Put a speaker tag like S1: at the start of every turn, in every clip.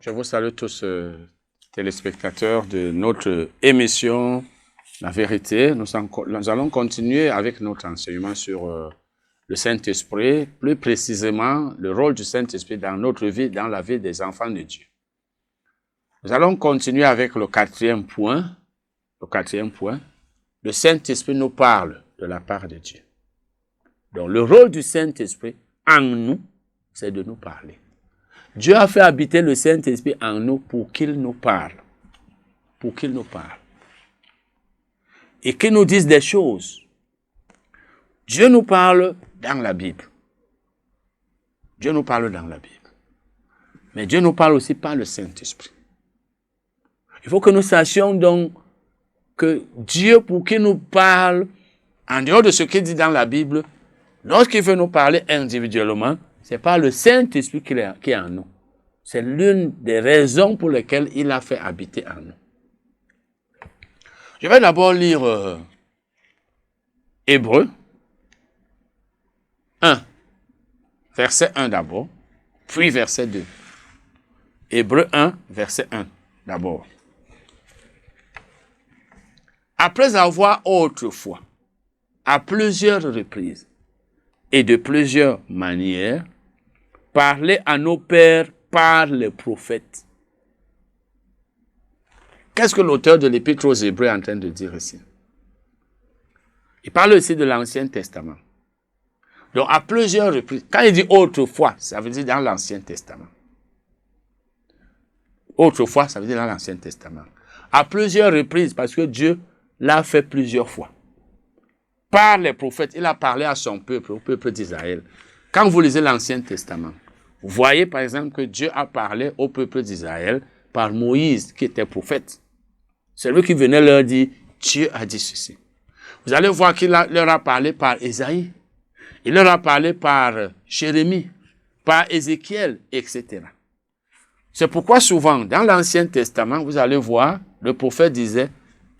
S1: Je vous salue tous, téléspectateurs de notre émission La Vérité. Nous allons continuer avec notre enseignement sur le Saint-Esprit, plus précisément le rôle du Saint-Esprit dans notre vie, dans la vie des enfants de Dieu. Nous allons continuer avec le quatrième point. Le Saint-Esprit nous parle de la part de Dieu. Donc le rôle du Saint-Esprit en nous, c'est de nous parler. Dieu a fait habiter le Saint-Esprit en nous pour qu'il nous parle. Pour qu'il nous parle. Et qu'il nous dise des choses. Dieu nous parle dans la Bible. Dieu nous parle dans la Bible. Mais Dieu nous parle aussi par le Saint-Esprit. Il faut que nous sachions donc que Dieu, pour qu'il nous parle, en dehors de ce qu'il dit dans la Bible, lorsqu'il veut nous parler individuellement, c'est pas le Saint-Esprit qui est en nous. C'est l'une des raisons pour lesquelles il a fait habiter en nous. Je vais d'abord lire Hébreux 1, verset 1 d'abord, puis verset 2. Hébreux 1, verset 1 d'abord. Après avoir autrefois, à plusieurs reprises et de plusieurs manières, parlé à nos pères par les prophètes. Qu'est-ce que l'auteur de l'Épître aux Hébreux est en train de dire ici? Il parle aussi de l'Ancien Testament. Donc, à plusieurs reprises, quand il dit autrefois, ça veut dire dans l'Ancien Testament. Autrefois, ça veut dire dans l'Ancien Testament. À plusieurs reprises, parce que Dieu l'a fait plusieurs fois. Par les prophètes, il a parlé à son peuple, au peuple d'Israël. Quand vous lisez l'Ancien Testament, vous voyez par exemple que Dieu a parlé au peuple d'Israël par Moïse, qui était prophète. C'est lui qui venait leur dire, Dieu a dit ceci. Vous allez voir qu'il leur a parlé par Ésaïe. Il leur a parlé par Jérémie, par Ézéchiel, etc. C'est pourquoi souvent, dans l'Ancien Testament, vous allez voir, le prophète disait,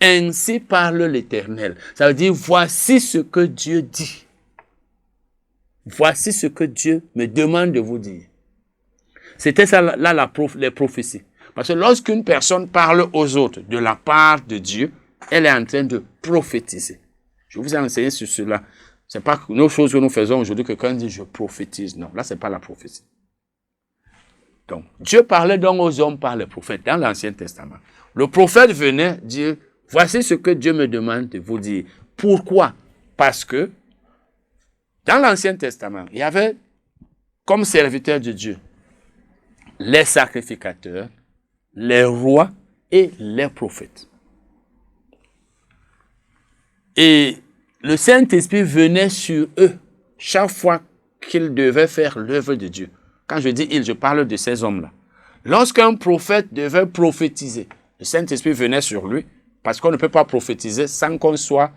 S1: ainsi parle l'Éternel. Ça veut dire, voici ce que Dieu dit. Voici ce que Dieu me demande de vous dire. C'était ça, là, les prophéties. Parce que lorsqu'une personne parle aux autres de la part de Dieu, elle est en train de prophétiser. Je vous ai enseigné sur cela. C'est pas nos choses que nous faisons aujourd'hui que quand on dit je prophétise. Non, là, c'est pas la prophétie. Donc, Dieu parlait donc aux hommes par les prophètes dans l'Ancien Testament. Le prophète venait dire, voici ce que Dieu me demande de vous dire. Pourquoi? Parce que dans l'Ancien Testament, il y avait comme serviteurs de Dieu les sacrificateurs, les rois et les prophètes. Et le Saint-Esprit venait sur eux chaque fois qu'ils devaient faire l'œuvre de Dieu. Quand je dis ils, je parle de ces hommes-là. Lorsqu'un prophète devait prophétiser, le Saint-Esprit venait sur lui, parce qu'on ne peut pas prophétiser sans qu'on soit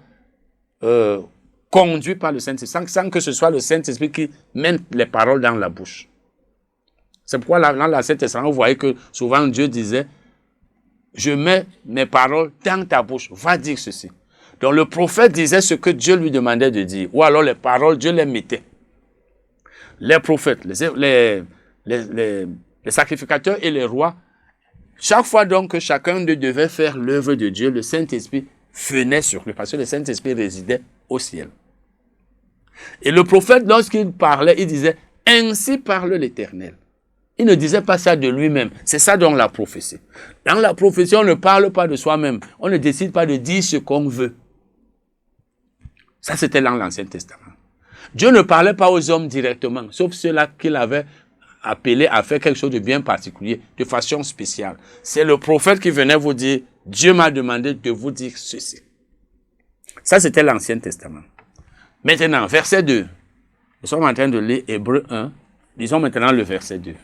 S1: conduit par le Saint-Esprit, sans que ce soit le Saint-Esprit qui mène les paroles dans la bouche. C'est pourquoi dans l'Ancien Testament, vous voyez que souvent Dieu disait, je mets mes paroles dans ta bouche, va dire ceci. Donc le prophète disait ce que Dieu lui demandait de dire, ou alors les paroles, Dieu les mettait. Les prophètes, les sacrificateurs et les rois, chaque fois donc que chacun d'eux devait faire l'œuvre de Dieu, le Saint-Esprit venait sur lui, parce que le Saint-Esprit résidait au ciel. Et le prophète, lorsqu'il parlait, il disait, ainsi parle l'Éternel. Il ne disait pas ça de lui-même. C'est ça donc la prophétie. Dans la prophétie, on ne parle pas de soi-même. On ne décide pas de dire ce qu'on veut. Ça, c'était dans l'Ancien Testament. Dieu ne parlait pas aux hommes directement, sauf ceux-là qu'il avait appelés à faire quelque chose de bien particulier, de façon spéciale. C'est le prophète qui venait vous dire, Dieu m'a demandé de vous dire ceci. Ça, c'était l'Ancien Testament. Maintenant, verset 2. Nous sommes en train de lire Hébreux 1. Lisons maintenant le verset 2.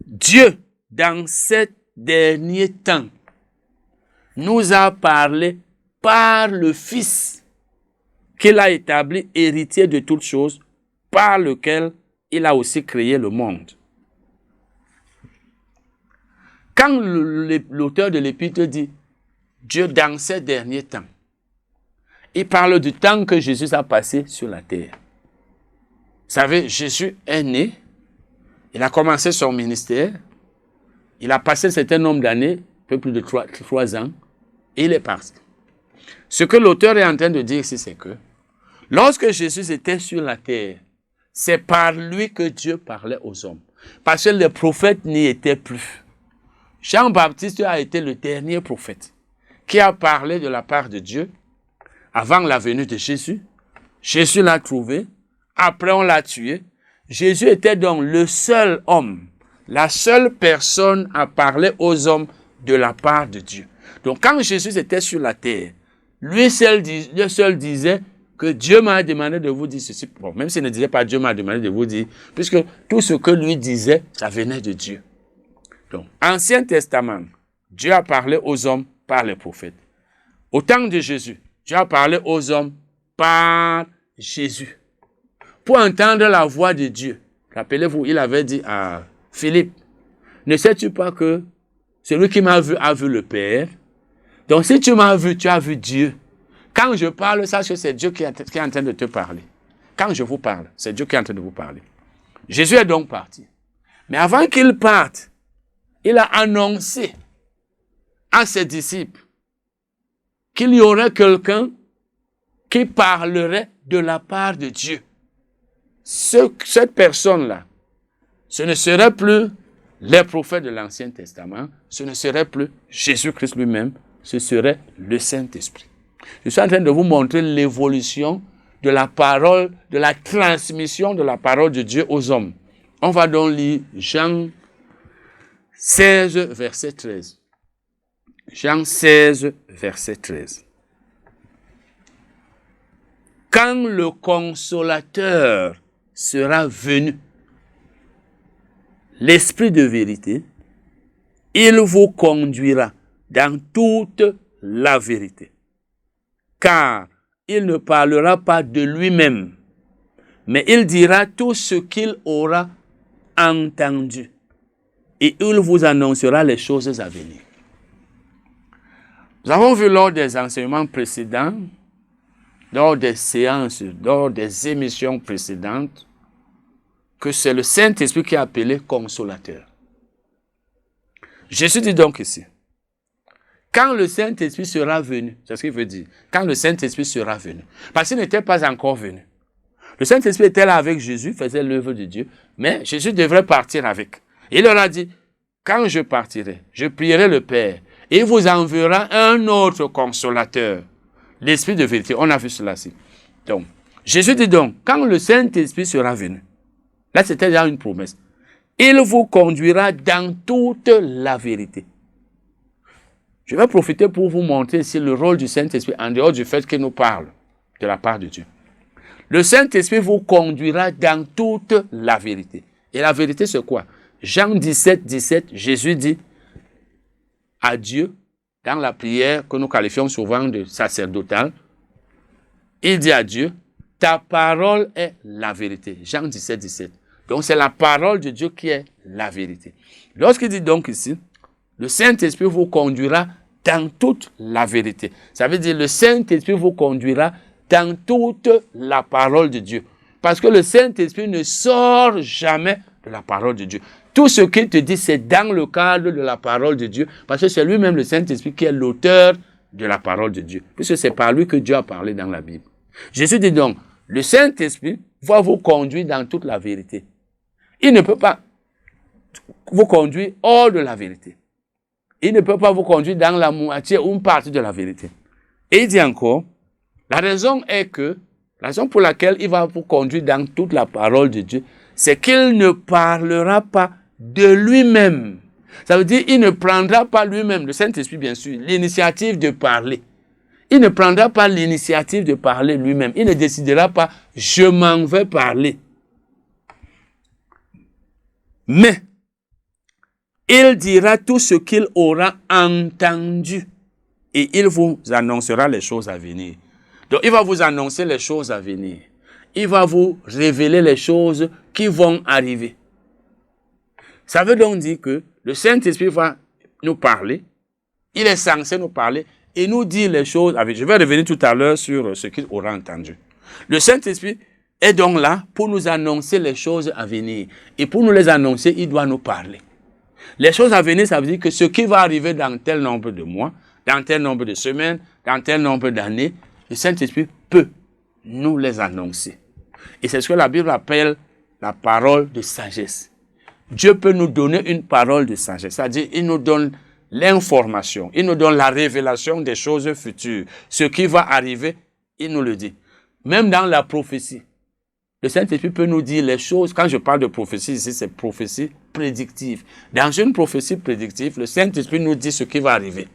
S1: Dieu, dans ces derniers temps, nous a parlé par le Fils qu'il a établi héritier de toutes choses, par lequel il a aussi créé le monde. Quand l'auteur de l'Épître dit Dieu dans ces derniers temps, il parle du temps que Jésus a passé sur la terre. Vous savez, Jésus est né, il a commencé son ministère, Il a passé un certain nombre d'années, un peu plus de 3 ans, et il est parti. Ce que l'auteur est en train de dire ici, c'est que lorsque Jésus était sur la terre, c'est par lui que Dieu parlait aux hommes. Parce que les prophètes n'y étaient plus. Jean-Baptiste a été le dernier prophète qui a parlé de la part de Dieu avant la venue de Jésus. Jésus l'a trouvé. Après, on l'a tué. Jésus était donc le seul homme, la seule personne à parler aux hommes de la part de Dieu. Donc, quand Jésus était sur la terre, lui seul disait que Dieu m'a demandé de vous dire ceci. Bon, même s'il ne disait pas Dieu m'a demandé de vous dire, puisque tout ce que lui disait, ça venait de Dieu. Donc, Ancien Testament, Dieu a parlé aux hommes par les prophètes. Au temps de Jésus, Dieu a parlé aux hommes par Jésus. Pour entendre la voix de Dieu, rappelez-vous, il avait dit à Philippe, ne sais-tu pas que celui qui m'a vu a vu le Père? Donc, si tu m'as vu, tu as vu Dieu. Quand je parle, sache que c'est Dieu qui est en train de te parler. Quand je vous parle, c'est Dieu qui est en train de vous parler. Jésus est donc parti. Mais avant qu'il parte, il a annoncé à ses disciples qu'il y aurait quelqu'un qui parlerait de la part de Dieu. Cette personne-là, ce ne serait plus les prophètes de l'Ancien Testament, ce ne serait plus Jésus-Christ lui-même, ce serait le Saint-Esprit. Je suis en train de vous montrer l'évolution de la parole, de la transmission de la parole de Dieu aux hommes. On va donc lire Jean 16, verset 13. Jean 16, verset 13. Quand le Consolateur sera venu, l'Esprit de vérité, il vous conduira dans toute la vérité. Car il ne parlera pas de lui-même, mais il dira tout ce qu'il aura entendu. Et il vous annoncera les choses à venir. Nous avons vu lors des enseignements précédents, lors des séances, lors des émissions précédentes, que c'est le Saint-Esprit qui est appelé consolateur. Jésus dit donc ici, quand le Saint-Esprit sera venu, c'est ce qu'il veut dire, quand le Saint-Esprit sera venu, parce qu'il n'était pas encore venu. Le Saint-Esprit était là avec Jésus, faisait l'œuvre de Dieu, mais Jésus devrait partir avec. Il leur a dit, quand je partirai, je prierai le Père, et il vous enverra un autre consolateur, l'Esprit de vérité. On a vu cela ici. Donc, Jésus dit donc, quand le Saint-Esprit sera venu, là c'était déjà une promesse, il vous conduira dans toute la vérité. Je vais profiter pour vous montrer ici le rôle du Saint-Esprit en dehors du fait qu'il nous parle de la part de Dieu. Le Saint-Esprit vous conduira dans toute la vérité. Et la vérité, c'est quoi? Jean 17, 17, Jésus dit à Dieu, dans la prière que nous qualifions souvent de sacerdotale, il dit à Dieu, ta parole est la vérité. Jean 17, 17. Donc c'est la parole de Dieu qui est la vérité. Lorsqu'il dit donc ici, le Saint-Esprit vous conduira dans toute la vérité. Ça veut dire le Saint-Esprit vous conduira dans toute la parole de Dieu. Parce que le Saint-Esprit ne sort jamais de la parole de Dieu. Tout ce qu'il te dit, c'est dans le cadre de la parole de Dieu. Parce que c'est lui-même le Saint-Esprit qui est l'auteur de la parole de Dieu. Puisque c'est par lui que Dieu a parlé dans la Bible. Jésus dit donc, le Saint-Esprit va vous conduire dans toute la vérité. Il ne peut pas vous conduire hors de la vérité. Il ne peut pas vous conduire dans la moitié ou une partie de la vérité. Et il dit encore, la raison pour laquelle il va vous conduire dans toute la parole de Dieu, c'est qu'il ne parlera pas de lui-même. Ça veut dire qu'il ne prendra pas lui-même, le Saint-Esprit bien sûr, l'initiative de parler. Il ne prendra pas l'initiative de parler lui-même. Il ne décidera pas, je m'en vais parler. Mais, il dira tout ce qu'il aura entendu et il vous annoncera les choses à venir. Donc, il va vous annoncer les choses à venir. Il va vous révéler les choses qui vont arriver. Ça veut donc dire que le Saint-Esprit va nous parler. Il est censé nous parler et nous dire les choses à venir. Je vais revenir tout à l'heure sur ce qu'il aura entendu. Le Saint-Esprit est donc là pour nous annoncer les choses à venir. Et pour nous les annoncer, il doit nous parler. Les choses à venir, ça veut dire que ce qui va arriver dans tel nombre de mois, dans tel nombre de semaines, dans tel nombre d'années, le Saint-Esprit peut nous les annoncer. Et c'est ce que la Bible appelle la parole de sagesse. Dieu peut nous donner une parole de sagesse, c'est-à-dire il nous donne l'information, il nous donne la révélation des choses futures. Ce qui va arriver, il nous le dit. Même dans la prophétie, le Saint-Esprit peut nous dire les choses. Quand je parle de prophétie ici, c'est prophétie prédictive. Dans une prophétie prédictive, le Saint-Esprit nous dit ce qui va arriver.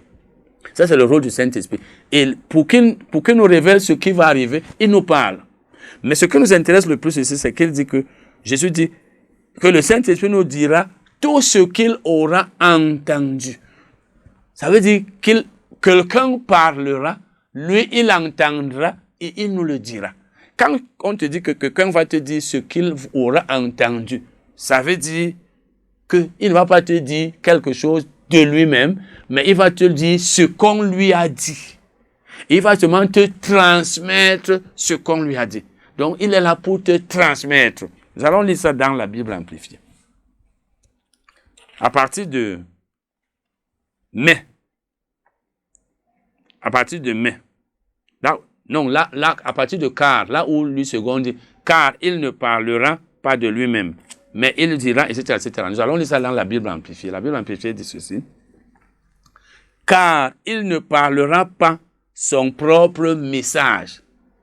S1: Ça, c'est le rôle du Saint-Esprit. Et pour qu'il nous révèle ce qui va arriver, il nous parle. Mais ce qui nous intéresse le plus ici, c'est qu'il dit que, Jésus dit que le Saint-Esprit nous dira tout ce qu'il aura entendu. Ça veut dire que quelqu'un parlera, lui, il entendra et il nous le dira. Quand on te dit que quelqu'un va te dire ce qu'il aura entendu, ça veut dire qu'il ne va pas te dire quelque chose de lui-même, mais il va te dire ce qu'on lui a dit. Il va seulement te transmettre ce qu'on lui a dit. Donc, il est là pour te transmettre. Nous allons lire ça dans la Bible amplifiée. À partir de mai. À partir de mai. Là, à partir de car, là où lui second dit, car il ne parlera pas de lui-même, mais il dira, etc., etc. Nous allons lire ça dans la Bible amplifiée. La Bible amplifiée dit ceci. Car il ne parlera pas son propre message.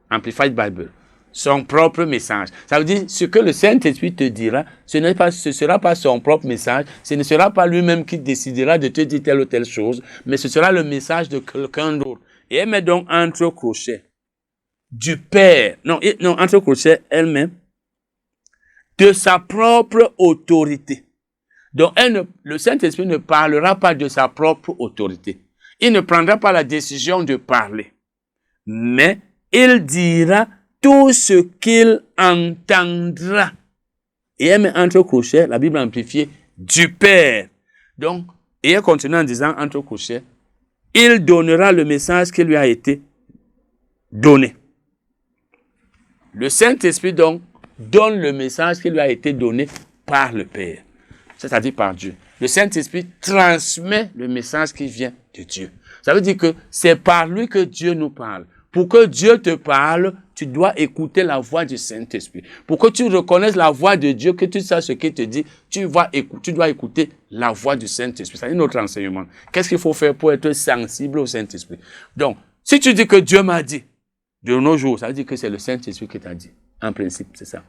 S1: Amplified Bible. Son propre message. Ça veut dire, ce que le Saint-Esprit te dira, ce ne sera pas son propre message, ce ne sera pas lui-même qui décidera de te dire telle ou telle chose, mais ce sera le message de quelqu'un d'autre. Et elle met donc entre crochets du Père, entre crochets elle-même, de sa propre autorité. Donc, le Saint-Esprit ne parlera pas de sa propre autorité. Il ne prendra pas la décision de parler. Mais il dira tout ce qu'il entendra. Et elle met entre crochets, la Bible amplifiée, du Père. Donc, et elle continue en disant entre crochets, il donnera le message qui lui a été donné. Le Saint-Esprit, donc, donne le message qui lui a été donné par le Père, c'est-à-dire par Dieu. Le Saint-Esprit transmet le message qui vient de Dieu. Ça veut dire que c'est par lui que Dieu nous parle. Pour que Dieu te parle, tu dois écouter la voix du Saint-Esprit. Pour que tu reconnaisses la voix de Dieu, que tu saches ce qu'il te dit, tu dois écouter la voix du Saint-Esprit. C'est notre enseignement. Qu'est-ce qu'il faut faire pour être sensible au Saint-Esprit? Donc, si tu dis que Dieu m'a dit, de nos jours, ça veut dire que c'est le Saint-Esprit qui t'a dit. En principe, c'est ça.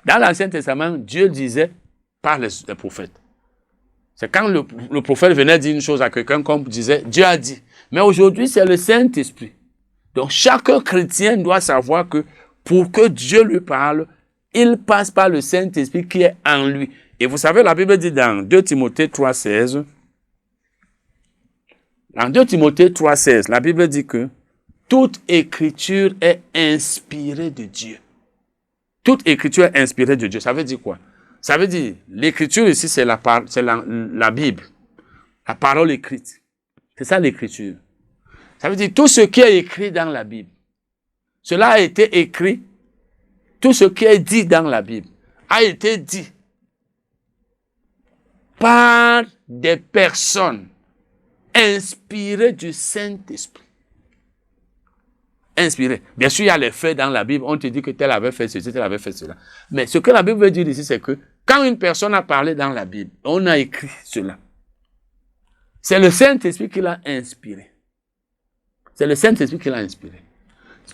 S1: Dans l'Ancien Testament, Dieu disait par les prophètes. C'est quand le prophète venait dire une chose à quelqu'un, comme disait, Dieu a dit. Mais aujourd'hui, c'est le Saint-Esprit. Donc, chaque chrétien doit savoir que pour que Dieu lui parle, il passe par le Saint-Esprit qui est en lui. Et vous savez, la Bible dit dans 2 Timothée 3,16, dans 2 Timothée 3,16, la Bible dit que toute écriture est inspirée de Dieu. Toute écriture est inspirée de Dieu. Ça veut dire quoi? Ça veut dire, l'écriture ici, c'est la Bible. La parole écrite. C'est ça l'écriture. Ça veut dire tout ce qui est écrit dans la Bible. Cela a été écrit. Tout ce qui est dit dans la Bible a été dit par des personnes inspirées du Saint-Esprit. Inspirées. Bien sûr, il y a les faits dans la Bible. On te dit que tel avait fait ceci, tel avait fait cela. Mais ce que la Bible veut dire ici, c'est que quand une personne a parlé dans la Bible, on a écrit cela. C'est le Saint-Esprit qui l'a inspiré. C'est le Saint-Esprit qui l'a inspiré.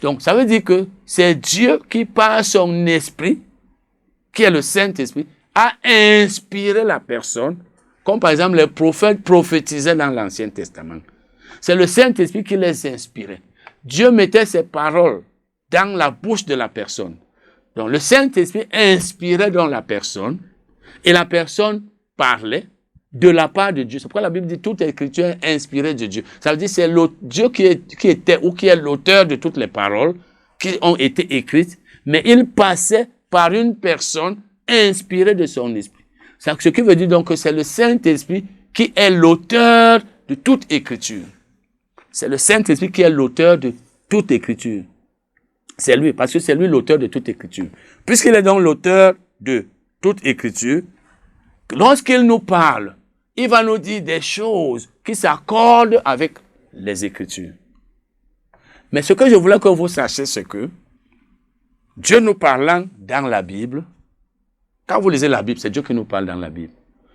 S1: Donc, ça veut dire que c'est Dieu qui, par son esprit, qui est le Saint-Esprit, a inspiré la personne, comme par exemple les prophètes prophétisaient dans l'Ancien Testament. C'est le Saint-Esprit qui les inspirait. Dieu mettait ses paroles dans la bouche de la personne. Donc, le Saint-Esprit inspirait dans la personne, et la personne parlait de la part de Dieu. C'est pourquoi la Bible dit toute écriture est inspirée de Dieu. Ça veut dire que c'est Dieu qui était ou qui est l'auteur de toutes les paroles qui ont été écrites, mais il passait par une personne inspirée de son esprit. Ce qui veut dire donc que c'est le Saint-Esprit qui est l'auteur de toute écriture. C'est le Saint-Esprit qui est l'auteur de toute écriture. C'est lui, parce que c'est lui l'auteur de toute écriture. Puisqu'il est donc l'auteur de toute écriture, lorsqu'il nous parle, il va nous dire des choses qui s'accordent avec les Écritures. Mais ce que je voulais que vous sachiez, c'est que Dieu nous parlant dans la Bible, quand vous lisez la Bible, c'est Dieu qui nous parle dans la Bible.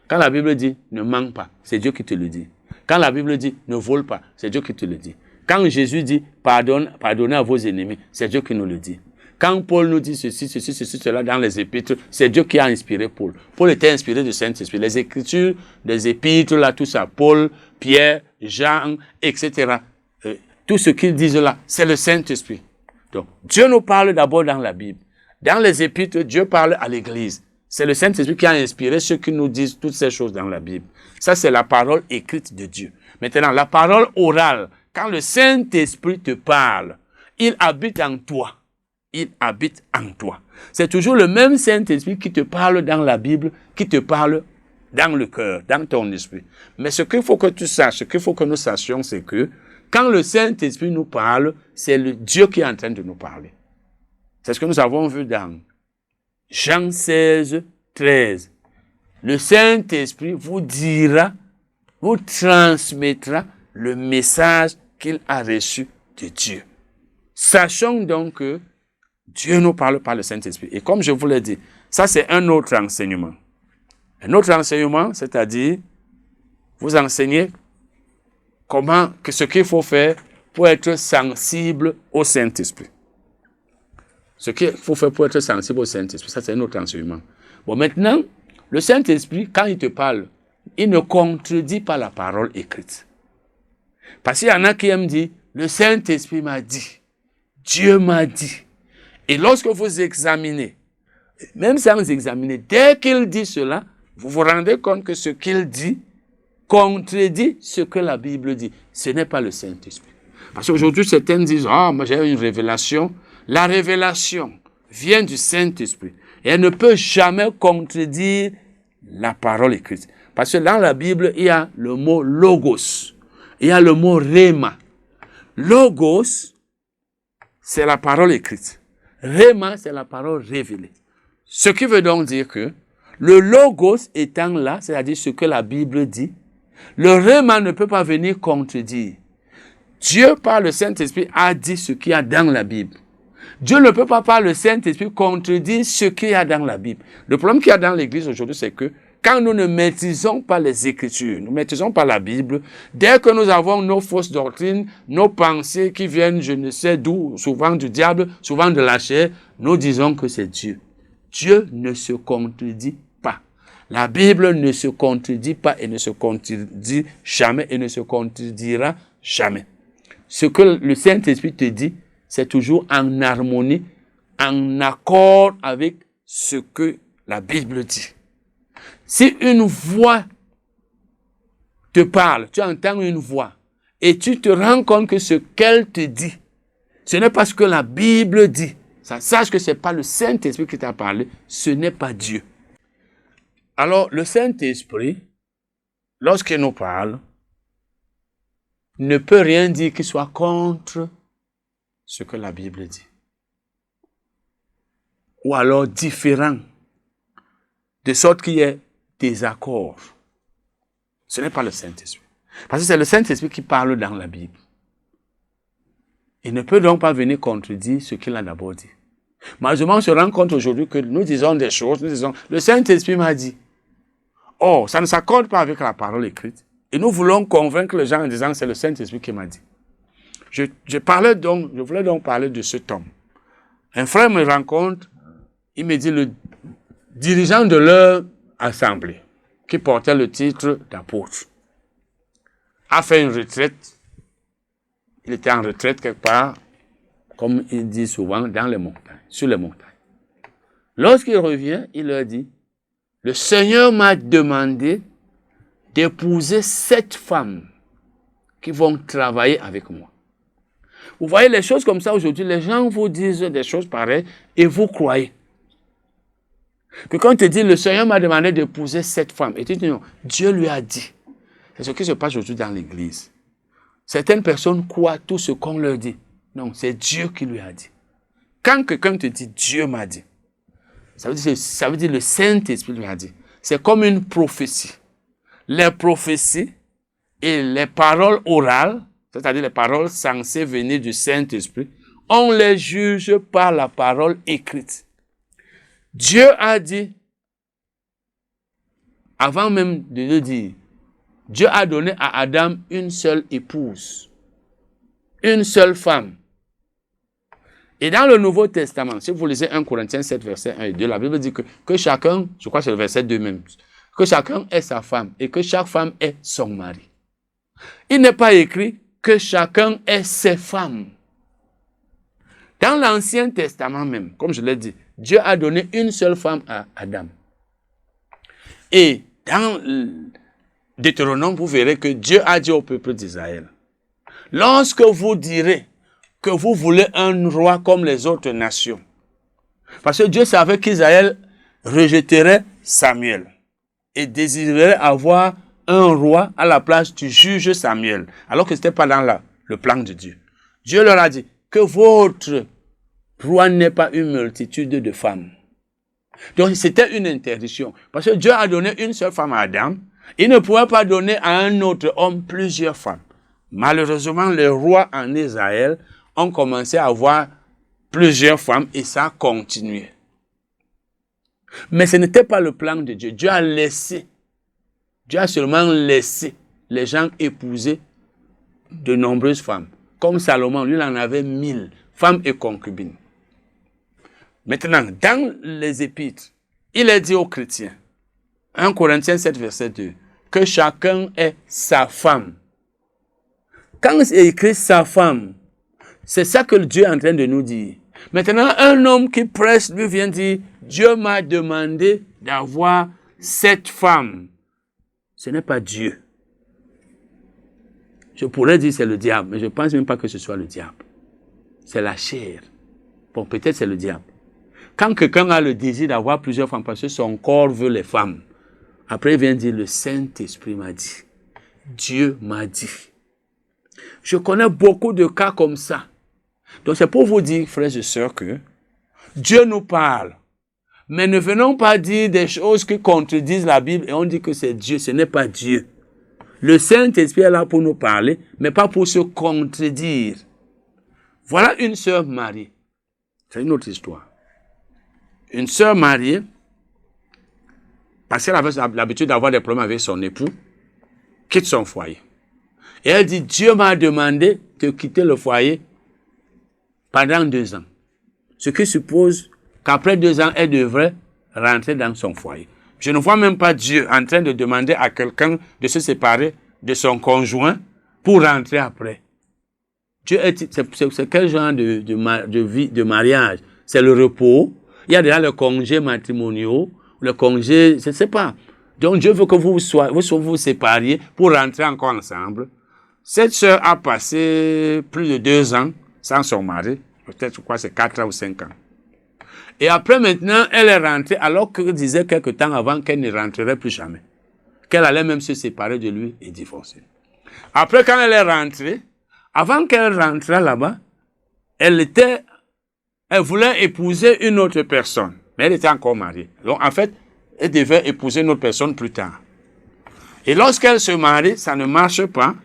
S1: Quand la Bible dit ne manque pas, c'est Dieu qui te le dit. Quand la Bible dit ne vole pas, c'est Dieu qui te le dit. Quand Jésus dit pardonnez à vos ennemis, c'est Dieu qui nous le dit. Quand Paul nous dit ceci, cela dans les épîtres, c'est Dieu qui a inspiré Paul. Paul était inspiré du Saint-Esprit. Les Écritures, les épîtres, là, tout ça, Paul, Pierre, Jean, etc. Tout ce qu'ils disent là, c'est le Saint-Esprit. Donc, Dieu nous parle d'abord dans la Bible. Dans les épîtres, Dieu parle à l'Église. C'est le Saint-Esprit qui a inspiré ceux qui nous disent toutes ces choses dans la Bible. Ça, c'est la parole écrite de Dieu. Maintenant, la parole orale, quand le Saint-Esprit te parle, il habite en toi. Il habite en toi. C'est toujours le même Saint-Esprit qui te parle dans la Bible, qui te parle dans le cœur, dans ton esprit. Mais ce qu'il faut que tu saches, ce qu'il faut que nous sachions, c'est que quand le Saint-Esprit nous parle, c'est le Dieu qui est en train de nous parler. C'est ce que nous avons vu dans Jean 16, 13. Le Saint-Esprit vous dira, vous transmettra le message qu'il a reçu de Dieu. Sachons donc que Dieu nous parle par le Saint-Esprit. Et comme je vous l'ai dit, ça c'est un autre enseignement. Un autre enseignement, c'est-à-dire, vous enseignez ce qu'il faut faire pour être sensible au Saint-Esprit. Ce qu'il faut faire pour être sensible au Saint-Esprit, ça c'est un autre enseignement. Bon, maintenant, le Saint-Esprit, quand il te parle, il ne contredit pas la parole écrite. Parce qu'il y en a qui aiment dire, le Saint-Esprit m'a dit, Dieu m'a dit. Et lorsque vous examinez, même sans examiner, dès qu'il dit cela, vous vous rendez compte que ce qu'il dit contredit ce que la Bible dit. Ce n'est pas le Saint-Esprit. Parce qu'aujourd'hui, certains disent, moi j'ai une révélation. La révélation vient du Saint-Esprit. Et elle ne peut jamais contredire la parole écrite. Parce que dans la Bible, il y a le mot logos. Il y a le mot rhéma. Logos, c'est la parole écrite. Rhéma, c'est la parole révélée. Ce qui veut donc dire que le logos étant là, c'est-à-dire ce que la Bible dit, le rhéma ne peut pas venir contredire. Dieu, par le Saint-Esprit, a dit ce qu'il y a dans la Bible. Dieu ne peut pas, par le Saint-Esprit, contredire ce qu'il y a dans la Bible. Le problème qu'il y a dans l'Église aujourd'hui, c'est que quand nous ne maîtrisons pas les Écritures, nous ne maîtrisons pas la Bible, dès que nous avons nos fausses doctrines, nos pensées qui viennent, je ne sais d'où, souvent du diable, souvent de la chair, nous disons que c'est Dieu. Dieu ne se contredit pas. La Bible ne se contredit pas et ne se contredit jamais et ne se contredira jamais. Ce que le Saint-Esprit te dit, c'est toujours en harmonie, en accord avec ce que la Bible dit. Si une voix te parle, tu entends une voix, et tu te rends compte que ce qu'elle te dit, ce n'est pas ce que la Bible dit. Sache que ce n'est pas le Saint-Esprit qui t'a parlé, ce n'est pas Dieu. Alors, le Saint-Esprit, lorsqu'il nous parle, ne peut rien dire qui soit contre ce que la Bible dit. Ou alors différent, de sorte qu'il y ait des accords. Ce n'est pas le Saint-Esprit. Parce que c'est le Saint-Esprit qui parle dans la Bible. Il ne peut donc pas venir contredire ce qu'il a d'abord dit. Malheureusement, on se rend compte aujourd'hui que nous disons des choses, nous disons, le Saint-Esprit m'a dit. Or, ça ne s'accorde pas avec la parole écrite. Et nous voulons convaincre les gens en disant, c'est le Saint-Esprit qui m'a dit. Je voulais donc parler de cet homme. Un frère me rencontre, il me dit, le dirigeant de leur assemblée, qui portait le titre d'apôtre, a fait une retraite. Il était en retraite quelque part, comme il dit souvent, dans les montagnes, sur les montagnes. Lorsqu'il revient, il leur dit, le Seigneur m'a demandé d'épouser 7 femmes qui vont travailler avec moi. Vous voyez les choses comme ça aujourd'hui, les gens vous disent des choses pareilles et vous croyez. Que quand on te dit, le Seigneur m'a demandé d'épouser 7 femmes, et tu dis non, Dieu lui a dit. C'est ce qui se passe aujourd'hui dans l'église. Certaines personnes croient tout ce qu'on leur dit. Non, c'est Dieu qui lui a dit. Quand quelqu'un te dit, Dieu m'a dit, ça veut dire le Saint-Esprit lui a dit. C'est comme une prophétie. les prophéties et les paroles orales, c'est-à-dire les paroles censées venir du Saint-Esprit, on les juge par la parole écrite. Dieu a dit, avant même de le dire, Dieu a donné à Adam une seule épouse, une seule femme. Et dans le Nouveau Testament, si vous lisez 1 Corinthiens 7, verset 1 et 2, la Bible dit que chacun, je crois que c'est le verset 2 même, que chacun est sa femme et que chaque femme est son mari. Il n'est pas écrit que chacun est ses femmes. Dans l'Ancien Testament même, comme je l'ai dit, Dieu a donné une seule femme à Adam. Et dans Deutéronome, vous verrez que Dieu a dit au peuple d'Israël, lorsque vous direz que vous voulez un roi comme les autres nations, parce que Dieu savait qu'Israël rejetterait Samuel et désirerait avoir un roi à la place du juge Samuel, alors que ce n'était pas dans le plan de Dieu. Dieu leur a dit que votre roi n'est pas une multitude de femmes. Donc c'était une interdiction, parce que Dieu a donné une seule femme à Adam, il ne pouvait pas donner à un autre homme plusieurs femmes. Malheureusement, les rois en Israël ont commencé à avoir plusieurs femmes et ça a continué. Mais ce n'était pas le plan de Dieu. Dieu a seulement laissé les gens épouser de nombreuses femmes. Comme Salomon, lui, il en avait 1000 femmes et concubines. Maintenant, dans les épîtres, il est dit aux chrétiens, 1 Corinthiens 7, verset 2, que chacun est sa femme. Quand c'est écrit sa femme, c'est ça que Dieu est en train de nous dire. Maintenant, un homme qui presse, lui vient dire, Dieu m'a demandé d'avoir cette femme. Ce n'est pas Dieu. Je pourrais dire c'est le diable, mais je ne pense même pas que ce soit le diable. C'est la chair. Bon, peut-être c'est le diable. Quand quelqu'un a le désir d'avoir plusieurs femmes, parce que son corps veut les femmes, après il vient dire, le Saint-Esprit m'a dit. Dieu m'a dit. Je connais beaucoup de cas comme ça. Donc c'est pour vous dire, frères et sœurs, que Dieu nous parle. Mais ne venons pas dire des choses qui contredisent la Bible et on dit que c'est Dieu. Ce n'est pas Dieu. Le Saint-Esprit est là pour nous parler, mais pas pour se contredire. Voilà une sœur mariée. C'est une autre histoire. Une sœur mariée, parce qu'elle avait l'habitude d'avoir des problèmes avec son époux, quitte son foyer. Et elle dit, Dieu m'a demandé de quitter le foyer pendant 2 ans. Ce qui suppose qu'après 2 ans, elle devrait rentrer dans son foyer. Je ne vois même pas Dieu en train de demander à quelqu'un de se séparer de son conjoint pour rentrer après. Dieu c'est quel genre de vie, de mariage? C'est le repos. Il y a déjà le congé matrimoniaux, le congé, je ne sais pas. Donc Dieu veut que vous sépariez pour rentrer encore ensemble. Cette sœur a passé plus de 2 ans sans son mari. Peut-être, je crois, c'est 4 ans ou 5 ans. Et après, maintenant, elle est rentrée, alors qu'elle disait quelque temps avant qu'elle ne rentrerait plus jamais. Qu'elle allait même se séparer de lui et divorcer. Après, quand elle est rentrée, avant qu'elle rentre là-bas, elle voulait épouser une autre personne. Mais elle était encore mariée. Donc, en fait, elle devait épouser une autre personne plus tard. Et lorsqu'elle se marie, ça ne marche pas.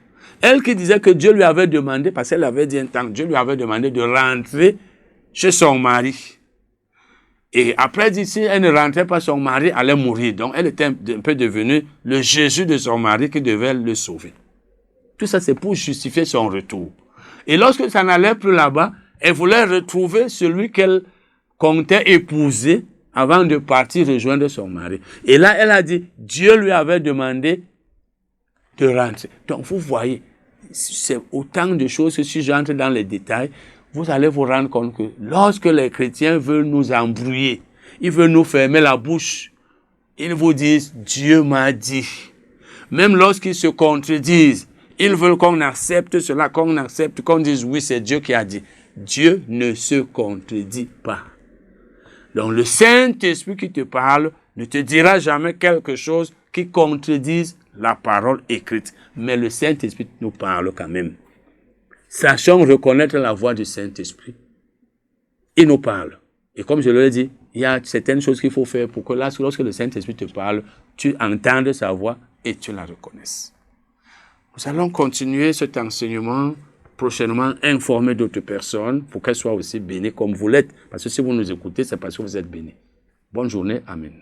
S1: Elle qui disait que Dieu lui avait demandé, parce qu'elle avait dit un temps, Dieu lui avait demandé de rentrer chez son mari. Et après, elle dit, si elle ne rentrait pas, son mari allait mourir. Donc, elle était un peu devenue le Jésus de son mari qui devait le sauver. Tout ça, c'est pour justifier son retour. Et lorsque ça n'allait plus là-bas, elle voulait retrouver celui qu'elle comptait épouser avant de partir rejoindre son mari. Et là, elle a dit, Dieu lui avait demandé de rentrer. Donc, vous voyez, c'est autant de choses que si j'entre dans les détails, vous allez vous rendre compte que lorsque les chrétiens veulent nous embrouiller, ils veulent nous fermer la bouche, ils vous disent, Dieu m'a dit. Même lorsqu'ils se contredisent, ils veulent qu'on accepte cela, qu'on dise, oui, c'est Dieu qui a dit. Dieu ne se contredit pas. Donc, le Saint-Esprit qui te parle ne te dira jamais quelque chose qui contredise la parole écrite. Mais le Saint-Esprit nous parle quand même. Sachons reconnaître la voix du Saint-Esprit. Il nous parle. Et comme je l'ai dit, il y a certaines choses qu'il faut faire pour que lorsque le Saint-Esprit te parle, tu entendes sa voix et tu la reconnaisses. Nous allons continuer cet enseignement, prochainement informer d'autres personnes pour qu'elles soient aussi bénies comme vous l'êtes. Parce que si vous nous écoutez, c'est parce que vous êtes bénis. Bonne journée. Amen.